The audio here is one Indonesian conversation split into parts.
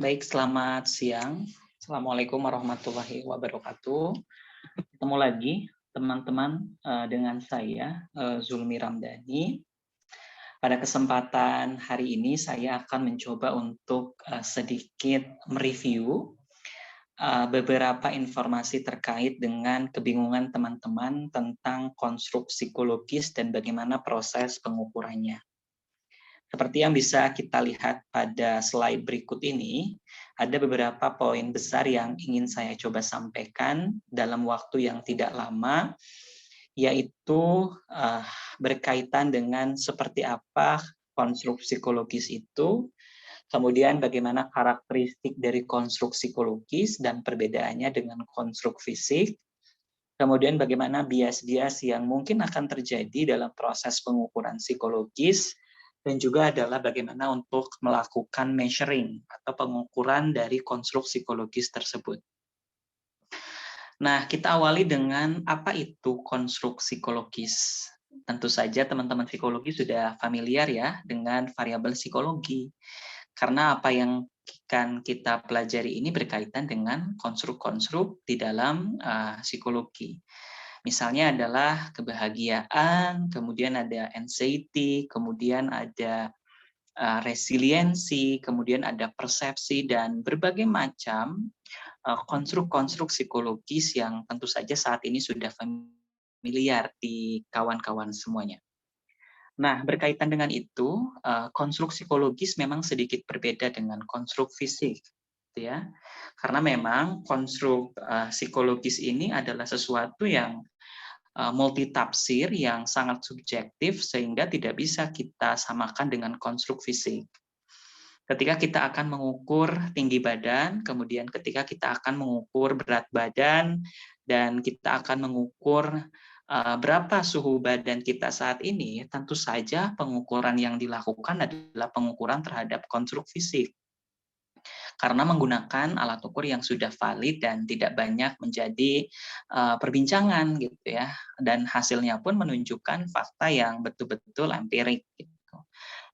Baik, selamat siang. Assalamualaikum warahmatullahi wabarakatuh. Ketemu lagi teman-teman dengan saya Zulmi Ramdhani. Pada kesempatan hari ini saya akan mencoba untuk sedikit mereview beberapa informasi terkait dengan kebingungan teman-teman tentang konstruk psikologis dan bagaimana proses pengukurannya. Seperti yang bisa kita lihat pada slide berikut ini, ada beberapa poin besar yang ingin saya coba sampaikan dalam waktu yang tidak lama, yaitu berkaitan dengan seperti apa konstruk psikologis itu, kemudian bagaimana karakteristik dari konstruk psikologis dan perbedaannya dengan konstruk fisik, kemudian bagaimana bias-bias yang mungkin akan terjadi dalam proses pengukuran psikologis, dan juga adalah bagaimana untuk melakukan measuring atau pengukuran dari konstruk psikologis tersebut. Nah, kita awali dengan apa itu konstruk psikologis. Tentu saja teman-teman psikologi sudah familiar ya dengan variabel psikologi. Karena apa yang akan kita pelajari ini berkaitan dengan konstruk-konstruk di dalam psikologi. Misalnya adalah kebahagiaan, kemudian ada anxiety, kemudian ada resiliensi, kemudian ada persepsi, dan berbagai macam konstruk-konstruk psikologis yang tentu saja saat ini sudah familiar di kawan-kawan semuanya. Nah, berkaitan dengan itu, konstruk psikologis memang sedikit berbeda dengan konstruk fisik, ya. Karena memang konstruk psikologis ini adalah sesuatu yang multitafsir yang sangat subjektif sehingga tidak bisa kita samakan dengan konstruk fisik. Ketika kita akan mengukur tinggi badan, kemudian ketika kita akan mengukur berat badan, dan kita akan mengukur berapa suhu badan kita saat ini, tentu saja pengukuran yang dilakukan adalah pengukuran terhadap konstruk fisik. Karena menggunakan alat ukur yang sudah valid dan tidak banyak menjadi perbincangan gitu ya, dan hasilnya pun menunjukkan fakta yang betul-betul empirik gitu.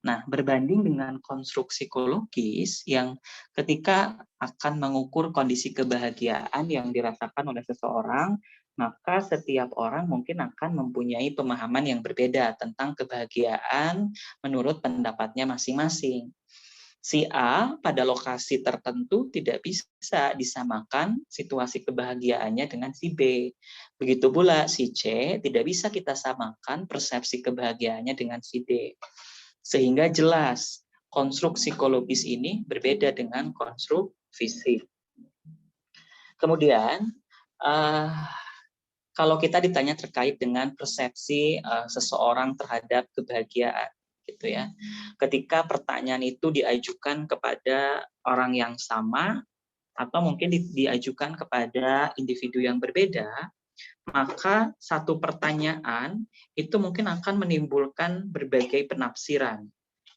Nah, berbanding dengan konstruk psikologis yang ketika akan mengukur kondisi kebahagiaan yang dirasakan oleh seseorang, maka setiap orang mungkin akan mempunyai pemahaman yang berbeda tentang kebahagiaan menurut pendapatnya masing-masing. Si A pada lokasi tertentu tidak bisa disamakan situasi kebahagiaannya dengan si B. Begitu pula si C tidak bisa kita samakan persepsi kebahagiaannya dengan si D. Sehingga jelas konstruk psikologis ini berbeda dengan konstruk fisik. Kemudian kalau kita ditanya terkait dengan persepsi seseorang terhadap kebahagiaan, gitu ya. Ketika pertanyaan itu diajukan kepada orang yang sama atau mungkin diajukan kepada individu yang berbeda, maka satu pertanyaan itu mungkin akan menimbulkan berbagai penafsiran.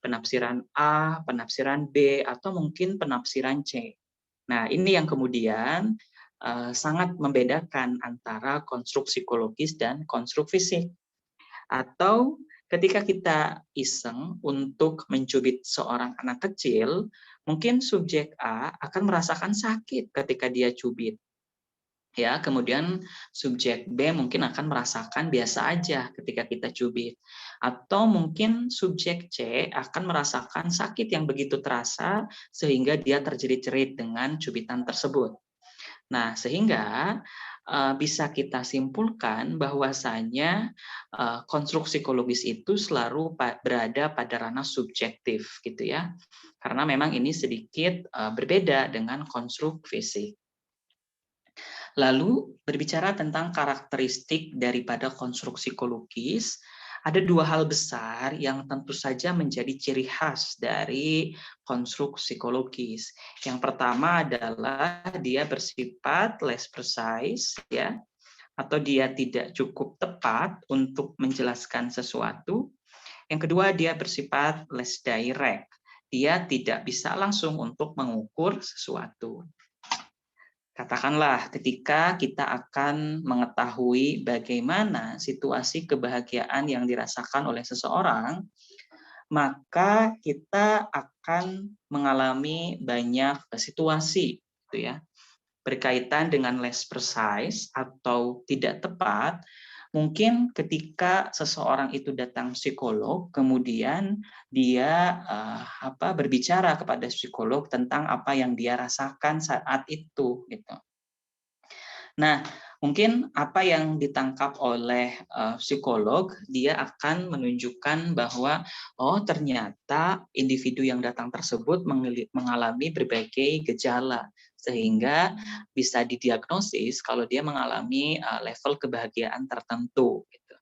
Penafsiran A, penafsiran B, atau mungkin penafsiran C. Nah, ini yang kemudian sangat membedakan antara konstruk psikologis dan konstruk fisik. Atau ketika kita iseng untuk mencubit seorang anak kecil, mungkin subjek A akan merasakan sakit ketika dia cubit. Ya, kemudian subjek B mungkin akan merasakan biasa aja ketika kita cubit. Atau mungkin subjek C akan merasakan sakit yang begitu terasa sehingga dia terjerit-jerit dengan cubitan tersebut. Nah, sehingga bisa kita simpulkan bahwasanya konstruk psikologis itu selalu berada pada ranah subjektif gitu ya. Karena memang ini sedikit berbeda dengan konstruk fisik. Lalu berbicara tentang karakteristik daripada konstruk psikologis, ada dua hal besar yang tentu saja menjadi ciri khas dari konstruk psikologis. Yang pertama adalah dia bersifat less precise, ya, atau dia tidak cukup tepat untuk menjelaskan sesuatu. Yang kedua, dia bersifat less direct. Dia tidak bisa langsung untuk mengukur sesuatu. Katakanlah ketika kita akan mengetahui bagaimana situasi kebahagiaan yang dirasakan oleh seseorang, maka kita akan mengalami banyak situasi gitu ya, berkaitan dengan less precise atau tidak tepat. Mungkin ketika seseorang itu datang psikolog, kemudian dia berbicara kepada psikolog tentang apa yang dia rasakan saat itu gitu. Nah, mungkin apa yang ditangkap oleh psikolog, dia akan menunjukkan bahwa oh ternyata individu yang datang tersebut mengalami berbagai gejala, sehingga bisa didiagnosis kalau dia mengalami level kebahagiaan tertentu gitu.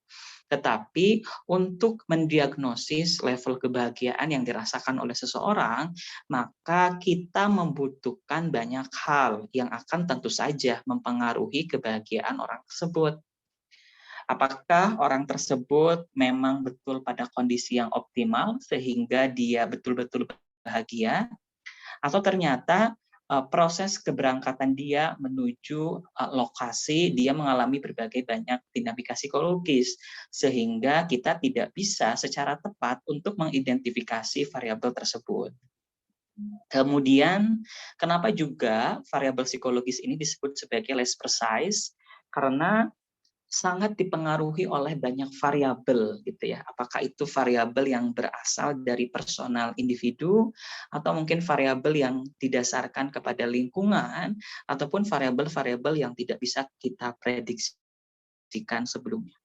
Tetapi untuk mendiagnosis level kebahagiaan yang dirasakan oleh seseorang, maka kita membutuhkan banyak hal yang akan tentu saja mempengaruhi kebahagiaan orang tersebut. Apakah orang tersebut memang betul pada kondisi yang optimal sehingga dia betul-betul bahagia, atau ternyata proses keberangkatan dia menuju lokasi, dia mengalami berbagai banyak dinamika psikologis, sehingga kita tidak bisa secara tepat untuk mengidentifikasi variabel tersebut. Kemudian, kenapa juga variabel psikologis ini disebut sebagai less precise? Karena sangat dipengaruhi oleh banyak variabel gitu ya. Apakah itu variabel yang berasal dari personal individu atau mungkin variabel yang didasarkan kepada lingkungan ataupun variabel-variabel yang tidak bisa kita prediksikan sebelumnya.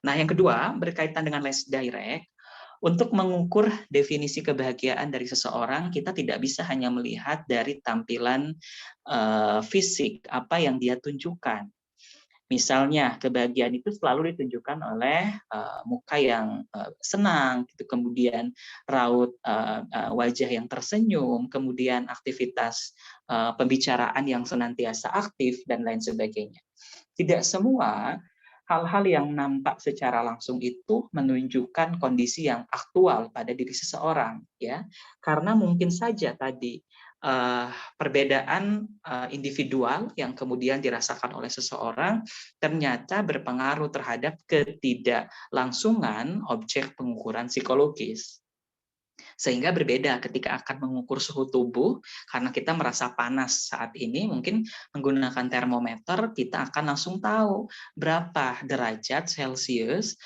Nah, yang kedua berkaitan dengan less direct. Untuk mengukur definisi kebahagiaan dari seseorang, kita tidak bisa hanya melihat dari tampilan fisik apa yang dia tunjukkan. Misalnya kebahagiaan itu selalu ditunjukkan oleh muka yang senang, gitu. Kemudian raut wajah yang tersenyum, kemudian aktivitas pembicaraan yang senantiasa aktif dan lain sebagainya. Tidak semua hal-hal yang nampak secara langsung itu menunjukkan kondisi yang aktual pada diri seseorang, ya, karena mungkin saja tadi perbedaan individual yang kemudian dirasakan oleh seseorang ternyata berpengaruh terhadap ketidaklangsungan objek pengukuran psikologis. Sehingga berbeda ketika akan mengukur suhu tubuh, karena kita merasa panas saat ini, mungkin menggunakan termometer, kita akan langsung tahu berapa derajat Celcius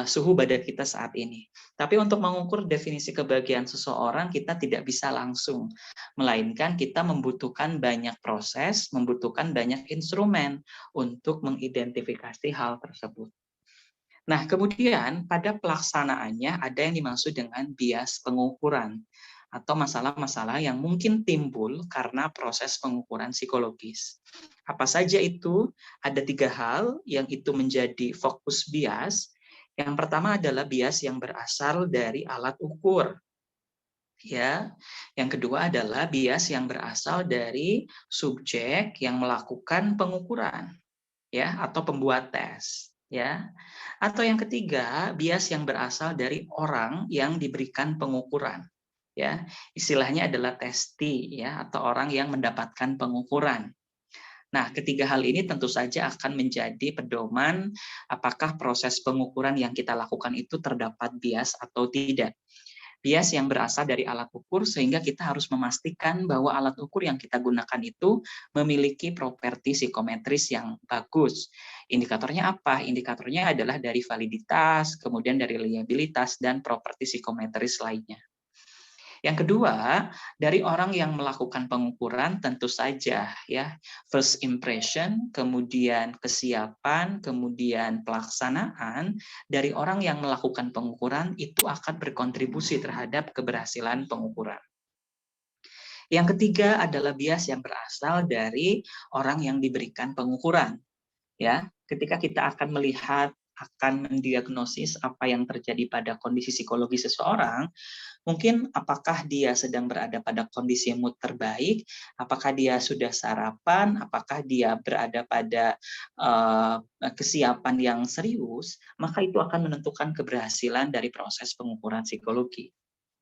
suhu badan kita saat ini. Tapi untuk mengukur definisi kebahagiaan seseorang, kita tidak bisa langsung, melainkan kita membutuhkan banyak proses, membutuhkan banyak instrumen untuk mengidentifikasi hal tersebut. Nah, kemudian pada pelaksanaannya ada yang dimaksud dengan bias pengukuran atau masalah-masalah yang mungkin timbul karena proses pengukuran psikologis. Apa saja itu? Ada 3 hal yang itu menjadi fokus bias. Yang pertama adalah bias yang berasal dari alat ukur. Ya, yang kedua adalah bias yang berasal dari subjek yang melakukan pengukuran, ya, atau pembuat tes, ya. Atau yang ketiga, bias yang berasal dari orang yang diberikan pengukuran, ya. Istilahnya adalah testi, ya, atau orang yang mendapatkan pengukuran. Nah, ketiga hal ini tentu saja akan menjadi pedoman apakah proses pengukuran yang kita lakukan itu terdapat bias atau tidak. Bias yang berasal dari alat ukur, sehingga kita harus memastikan bahwa alat ukur yang kita gunakan itu memiliki properti psikometris yang bagus. Indikatornya apa? Indikatornya adalah dari validitas, kemudian dari reliabilitas, dan properti psikometris lainnya. Yang kedua, dari orang yang melakukan pengukuran tentu saja ya, first impression, kemudian kesiapan, kemudian pelaksanaan dari orang yang melakukan pengukuran itu akan berkontribusi terhadap keberhasilan pengukuran. Yang ketiga adalah bias yang berasal dari orang yang diberikan pengukuran. Ya, ketika kita akan melihat, akan mendiagnosis apa yang terjadi pada kondisi psikologi seseorang, mungkin apakah dia sedang berada pada kondisi mood terbaik, apakah dia sudah sarapan, apakah dia berada pada kesiapan yang serius, maka itu akan menentukan keberhasilan dari proses pengukuran psikologi.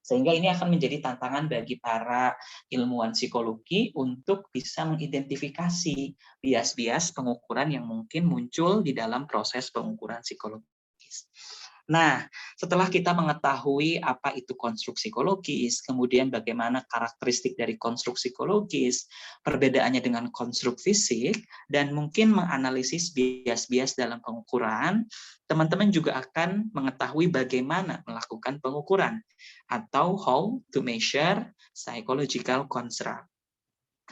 Sehingga ini akan menjadi tantangan bagi para ilmuwan psikologi untuk bisa mengidentifikasi bias-bias pengukuran yang mungkin muncul di dalam proses pengukuran psikologis. Nah, setelah kita mengetahui apa itu konstruk psikologis, kemudian bagaimana karakteristik dari konstruk psikologis, perbedaannya dengan konstruk fisik, dan mungkin menganalisis bias-bias dalam pengukuran, teman-teman juga akan mengetahui bagaimana melakukan pengukuran atau how to measure psychological construct.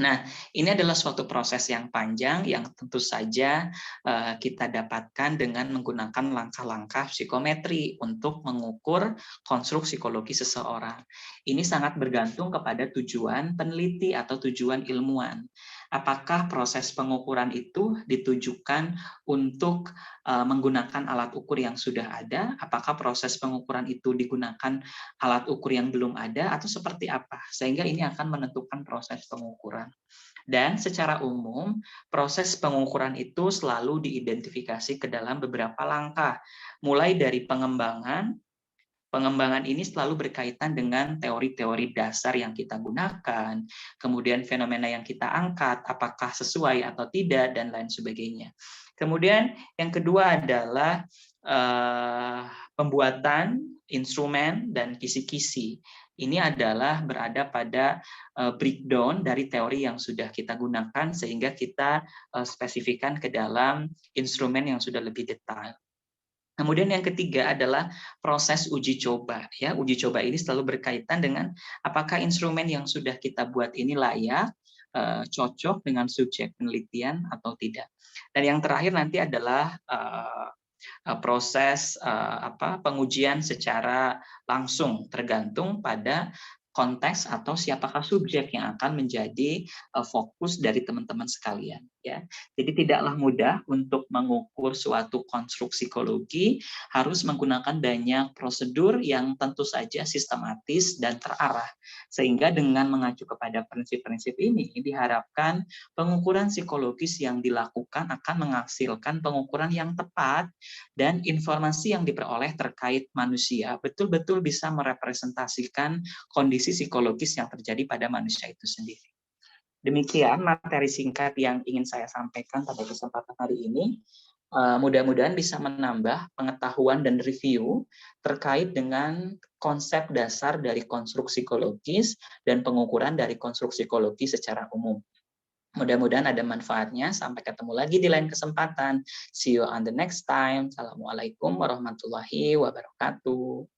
Nah, ini adalah suatu proses yang panjang yang tentu saja kita dapatkan dengan menggunakan langkah-langkah psikometri untuk mengukur konstruk psikologi seseorang. Ini sangat bergantung kepada tujuan peneliti atau tujuan ilmuwan. Apakah proses pengukuran itu ditujukan untuk menggunakan alat ukur yang sudah ada? Apakah proses pengukuran itu digunakan alat ukur yang belum ada atau seperti apa? Sehingga ini akan menentukan proses pengukuran. Dan secara umum, proses pengukuran itu selalu diidentifikasi ke dalam beberapa langkah, mulai dari pengembangan. Pengembangan ini selalu berkaitan dengan teori-teori dasar yang kita gunakan, kemudian fenomena yang kita angkat, apakah sesuai atau tidak, dan lain sebagainya. Kemudian yang kedua adalah pembuatan instrumen dan kisi-kisi. Ini adalah berada pada breakdown dari teori yang sudah kita gunakan sehingga kita spesifikkan ke dalam instrumen yang sudah lebih detail. Kemudian yang ketiga adalah proses uji coba. Ya, uji coba ini selalu berkaitan dengan apakah instrumen yang sudah kita buat ini layak, cocok dengan subjek penelitian atau tidak. Dan yang terakhir nanti adalah proses pengujian secara langsung tergantung pada konteks atau siapakah subjek yang akan menjadi fokus dari teman-teman sekalian, ya. Jadi tidaklah mudah untuk mengukur suatu konstruk psikologi, harus menggunakan banyak prosedur yang tentu saja sistematis dan terarah. Sehingga dengan mengacu kepada prinsip-prinsip ini diharapkan pengukuran psikologis yang dilakukan akan menghasilkan pengukuran yang tepat dan informasi yang diperoleh terkait manusia betul-betul bisa merepresentasikan kondisi psikologis yang terjadi pada manusia itu sendiri. Demikian materi singkat yang ingin saya sampaikan pada kesempatan hari ini. Mudah-mudahan bisa menambah pengetahuan dan review terkait dengan konsep dasar dari konstruk psikologis dan pengukuran dari konstruk psikologi secara umum. Mudah-mudahan ada manfaatnya. Sampai ketemu lagi di lain kesempatan. See you on the next time. Assalamualaikum warahmatullahi wabarakatuh.